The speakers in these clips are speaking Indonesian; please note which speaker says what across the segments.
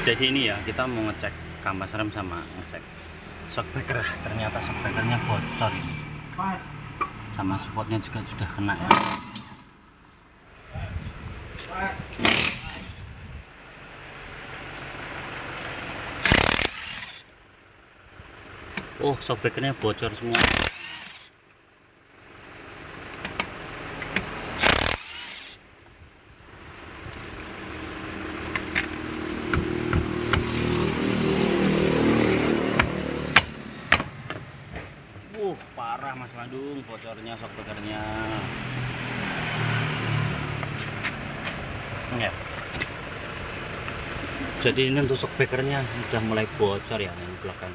Speaker 1: Jadi ini ya, kita mau ngecek kampas rem sama ngecek shock breaker. Ternyata shock breakernya bocor ini, sama supportnya juga sudah kena ya. Oh, shock breakernya bocor semua. Parah Mas Landung, bocornya shock breakernya. Ya. Jadi ini untuk shock breakernya udah mulai bocor ya yang belakang.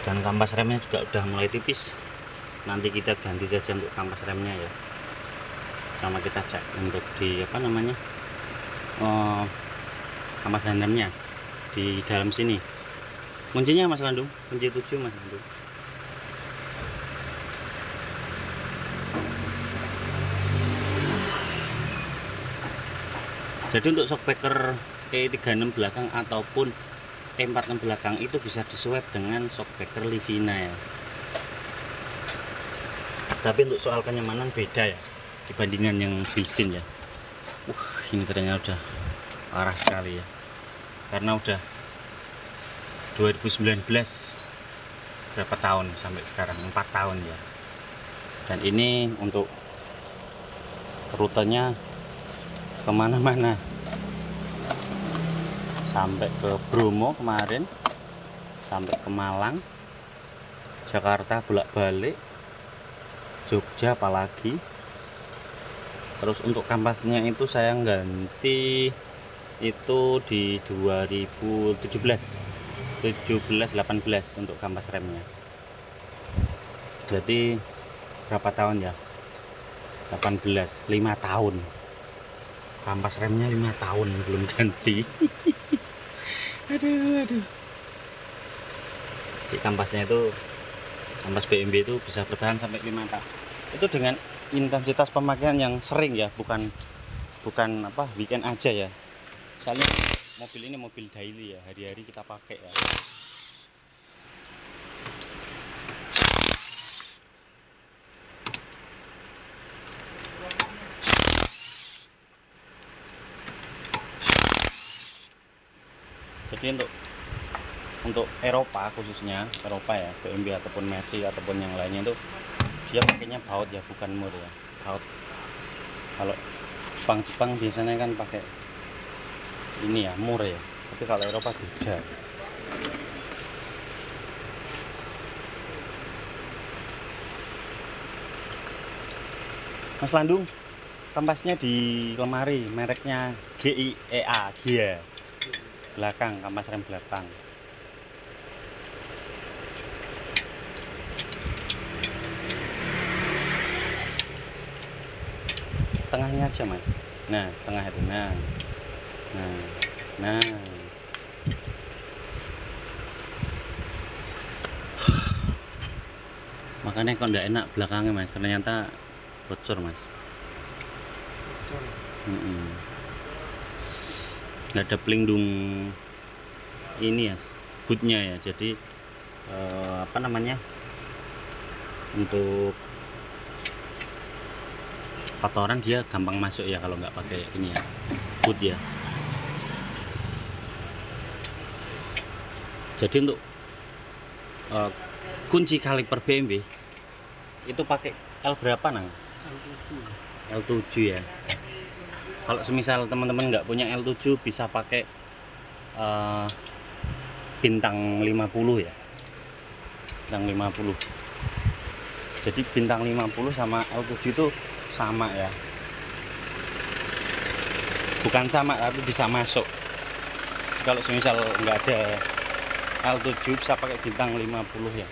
Speaker 1: Dan kampas remnya juga udah mulai tipis. Nanti kita ganti saja untuk kampas remnya ya. Sama kita cek untuk di apa namanya, kampas remnya di dalam sini. Kuncinya Mas Landung, kunci 7 Mas Landung. Jadi untuk shock breaker E36 belakang ataupun E46 belakang itu bisa diswap dengan shock breaker Livina ya. Tapi untuk soal kenyamanan beda ya dibandingkan yang Bilstein ya. Ini ternyata udah parah sekali ya. Karena udah 2019, berapa tahun sampai sekarang, 4 tahun ya. Dan ini untuk rutenya kemana-mana, sampai ke Bromo kemarin, sampai ke Malang, Jakarta bolak-balik, Jogja apalagi. Terus untuk kampasnya itu saya ganti itu di 2017 18 untuk kampas remnya. Jadi berapa tahun ya? 18, 5 tahun. Kampas remnya 5 tahun belum ganti. aduh. Di kampasnya itu, kampas BMW itu bisa bertahan sampai 5 tahun. Itu dengan intensitas pemakaian yang sering ya, bukan apa weekend aja ya. Soalnya mobil ini mobil daily ya, hari-hari kita pakai ya. Jadi untuk Eropa, khususnya Eropa ya, BMW ataupun Mercy ataupun yang lainnya itu dia pakainya baut ya, bukan mur ya, baut. Kalau Jepang biasanya kan pakai ini ya, mur ya, tapi kalau Eropa beda. Mas Landung, kampasnya di lemari mereknya GIEA, GIA belakang, kampas rem belakang. Tengahnya aja Mas, nah tengah itu, nah makanya kok enggak enak belakangnya Mas, ternyata bocor Mas. Nggak ada pelindung ini ya, bootnya ya. Jadi apa namanya, untuk kotoran dia gampang masuk ya kalau nggak pakai ini ya, boot ya. Jadi untuk kunci kaliper BMW itu pakai L berapa nang? L7 ya. Kalau semisal teman-teman nggak punya L7 bisa pakai bintang 50 ya, bintang 50. Jadi bintang 50 sama L7 itu sama ya, bukan sama tapi bisa masuk. Kalau semisal nggak ada L7 bisa pakai bintang 50 ya.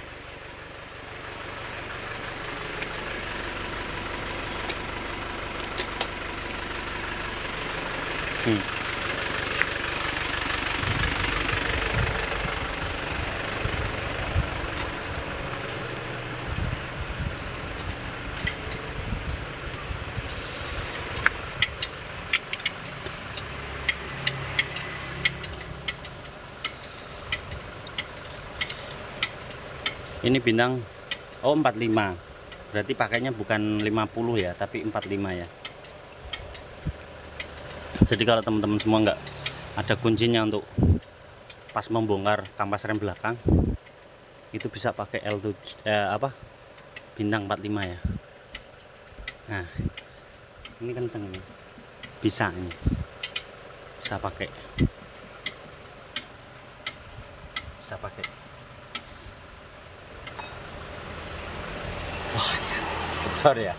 Speaker 1: Ini bintang, oh 45. Berarti pakainya bukan 50 ya, tapi 45 ya. Jadi kalau teman-teman semua nggak ada kuncinya untuk pas membongkar kampas rem belakang, itu bisa pakai L7 bintang 45 ya. Nah, ini kenceng ini. Bisa ini. Bisa pakai. Bisa pakai. Wah, bocor ya.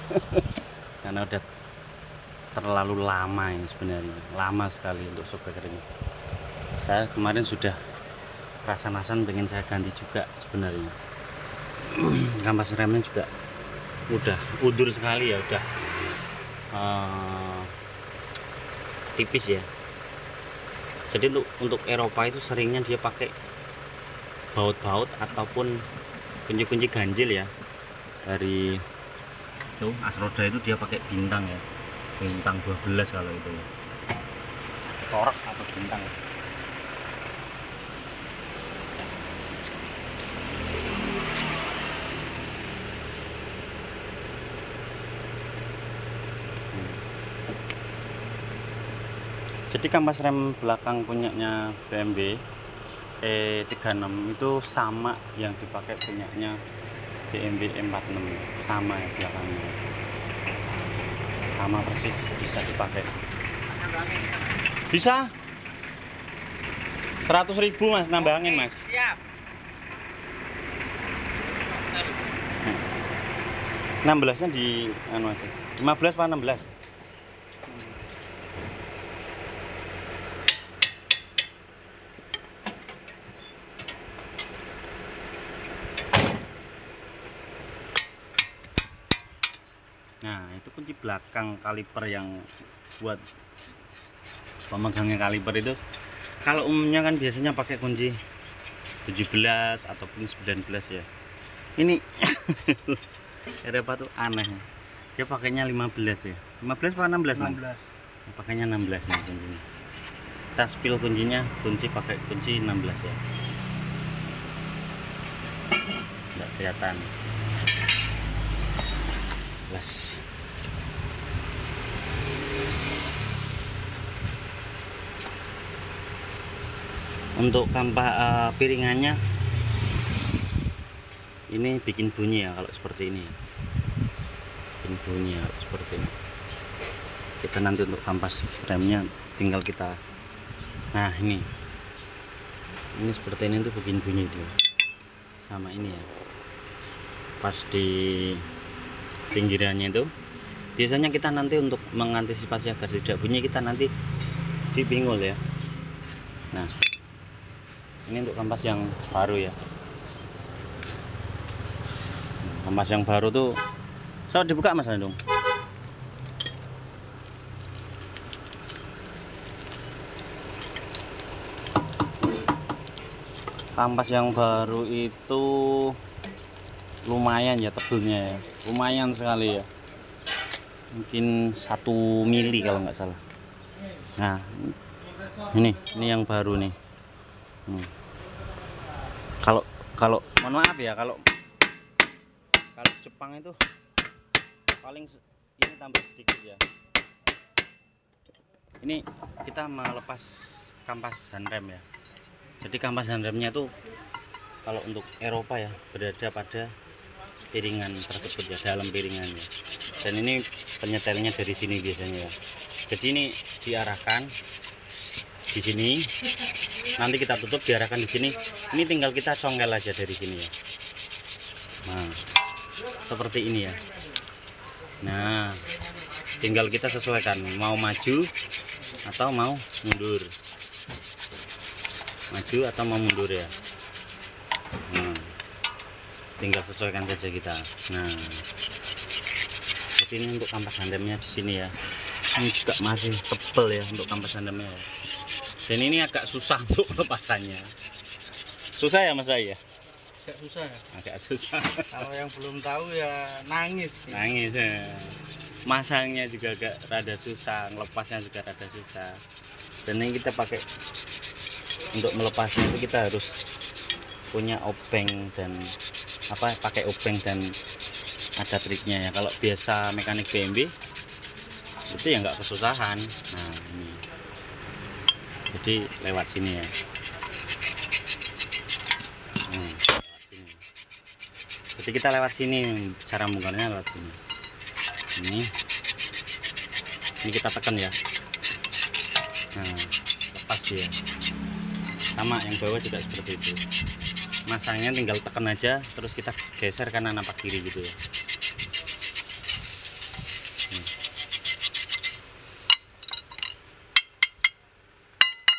Speaker 1: Karena udah terlalu lama ini sebenarnya. Lama sekali untuk shockbreaker ini. Saya kemarin sudah rasa-rasan pengen saya ganti juga sebenarnya. Kampas remnya juga udah undur sekali ya, udah tipis ya. Jadi untuk Eropa itu seringnya dia pakai baut-baut ataupun kunci-kunci ganjil ya. Dari tuh as roda itu dia pakai bintang ya, bintang 12 kalau itu ya, torx atau bintang. Jadi kampas rem belakang punyanya BMW E36 itu sama yang dipakai punyanya BMW E46, sama ya belakangnya, sama persis, bisa dipakai. Bisa 100.000 mas, nambah angin mas.
Speaker 2: Siap.
Speaker 1: 16 nya di anu aja, 15 apa 16. Nah, itu kunci belakang kaliper yang buat pemegangnya kaliper itu. Kalau umumnya kan biasanya pakai kunci 17 ataupun 19 ya. Ini Eropa tuh aneh. Dia pakainya 15 ya. 15 apa 16?
Speaker 2: 16.
Speaker 1: Pakainya 16 nih kuncinya. Kita spill kuncinya, kunci pakai kunci 16 ya. Enggak kelihatan. Las. Untuk kampas piringannya ini bikin bunyi ya kalau seperti ini. Bikin bunyi ya kalau seperti ini. Kita nanti untuk kampas remnya tinggal kita. Nah, ini seperti ini tuh bikin bunyi dia. Sama ini ya. Pas di pinggirannya itu biasanya kita nanti untuk mengantisipasi agar tidak bunyi, kita nanti dipinggul ya. Nah, ini untuk kampas yang baru ya. Kampas yang baru tuh so dibuka mas Andung. Kampas yang baru itu lumayan ya tebelnya ya, lumayan sekali ya, mungkin 1 mili kalau nggak salah. Nah, ini yang baru nih. Kalau mohon maaf ya, kalau Jepang itu paling ini tambah sedikit ya. Ini kita melepas kampas handrem ya. Jadi kampas handremnya tuh kalau untuk Eropa ya berada pada piringan tersebut ya, dalam piringannya. Dan ini penyetelnya dari sini biasanya ya. Jadi ini diarahkan di sini, nanti kita tutup, diarahkan di sini. Ini tinggal kita congkel aja dari sini ya. Nah, seperti ini ya. Nah, tinggal kita sesuaikan mau maju atau mau mundur, maju atau mau mundur ya. Nah, tinggal sesuaikan saja kita. Nah, jadi ini untuk kampas handremnya di sini ya. Ini juga masih tebal ya untuk kampas handremnya ya. Dan ini agak susah untuk pelepasannya. Susah ya mas saya?
Speaker 2: Agak susah ya.
Speaker 1: Agak susah.
Speaker 2: Kalau yang belum tahu ya nangis.
Speaker 1: Nangis ya. Masangnya juga agak rada susah, melepasnya juga rada susah. Dan ini kita pakai untuk melepasnya itu kita harus punya obeng dan apa pakai obeng dan ada triknya ya. Kalau biasa mekanik BMW itu ya nggak kesusahan. Nah ini jadi lewat sini ya. Lewat sini. Jadi kita lewat sini, cara bongkarnya lewat sini. Ini kita tekan ya. Nah, lepas dia. Sama yang bawah juga seperti itu. Masangnya tinggal tekan aja, terus kita geser kanan apa kiri gitu ya.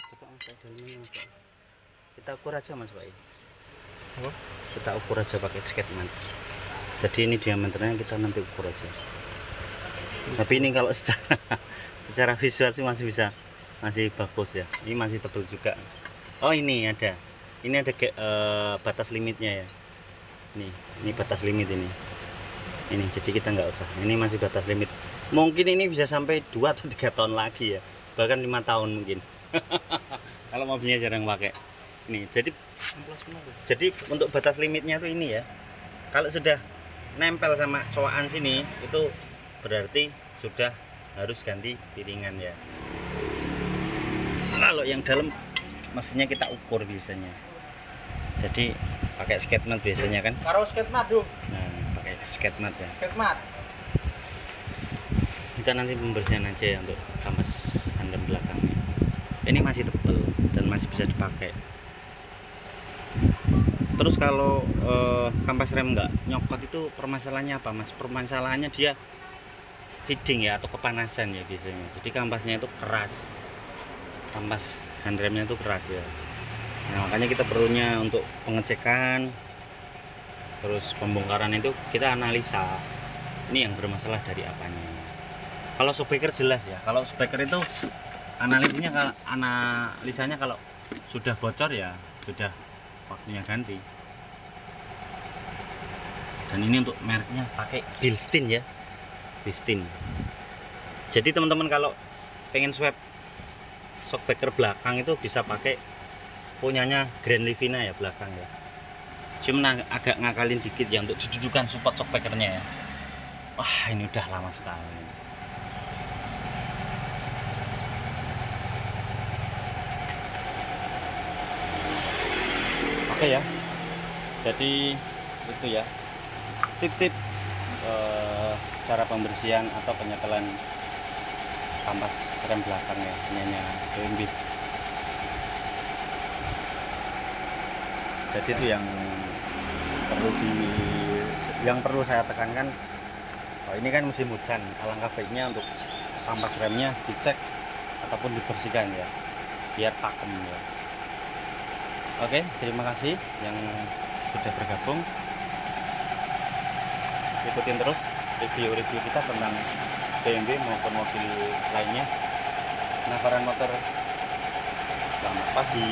Speaker 1: Coba Mas, dalamnya apa? Kita ukur aja Mas Pak.
Speaker 2: Apa?
Speaker 1: Kita ukur aja pakai skatman. Jadi ini diameternya kita nanti ukur aja. Tapi ini kalau secara visual sih masih bagus ya. Ini masih tebal juga. Oh ini ada batas limitnya ya. Ini batas limit ini. Jadi kita nggak usah. Ini masih batas limit. Mungkin ini bisa sampai 2 atau 3 tahun lagi ya. Bahkan 5 tahun mungkin. Kalau mobilnya jarang pakai. Ini jadi untuk batas limitnya tuh ini ya. Kalau sudah nempel sama coakan sini itu berarti sudah harus ganti piringan ya. Kalau yang dalam maksudnya kita ukur biasanya. Jadi pakai skatmat biasanya kan.
Speaker 2: Karo skatmat dong.
Speaker 1: Nah, pakai skatmat ya.
Speaker 2: Skatmat.
Speaker 1: Kita nanti pembersihan aja ya untuk kampas handlem belakangnya. Ini masih tebal dan masih bisa dipakai. Terus kalau kampas rem nggak nyokot itu permasalahannya apa Mas? Permasalahannya dia feeding ya atau kepanasan ya biasanya. Jadi kampasnya itu keras. Kampas handremnya itu keras ya. Nah, makanya kita perlunya untuk pengecekan terus pembongkaran itu kita analisa ini yang bermasalah dari apanya. Kalau shockbreaker jelas ya. Kalau shockbreaker itu analisanya kalau sudah bocor ya sudah waktunya ganti. Dan ini untuk mereknya pakai Bilstein ya. Bilstein. Jadi teman-teman kalau pengen swap shockbreaker belakang itu bisa pakai punyanya Grand Livina ya belakang ya. Cuma agak ngakalin dikit ya untuk didudukan support shockbreakernya ya. Wah ini udah lama sekali. Oke ya. Jadi itu ya tips cara pembersihan atau penyetelan kampas rem belakang ya punyanya BMW. Jadi itu yang perlu saya tekankan. Oh, ini kan musim hujan, alangkah baiknya untuk kampas remnya dicek ataupun dibersihkan ya biar pakem ya. Oke, terima kasih yang sudah bergabung. Ikutin terus review-review kita tentang BMW maupun mobil lainnya. Penasaran motor? Selamat pagi.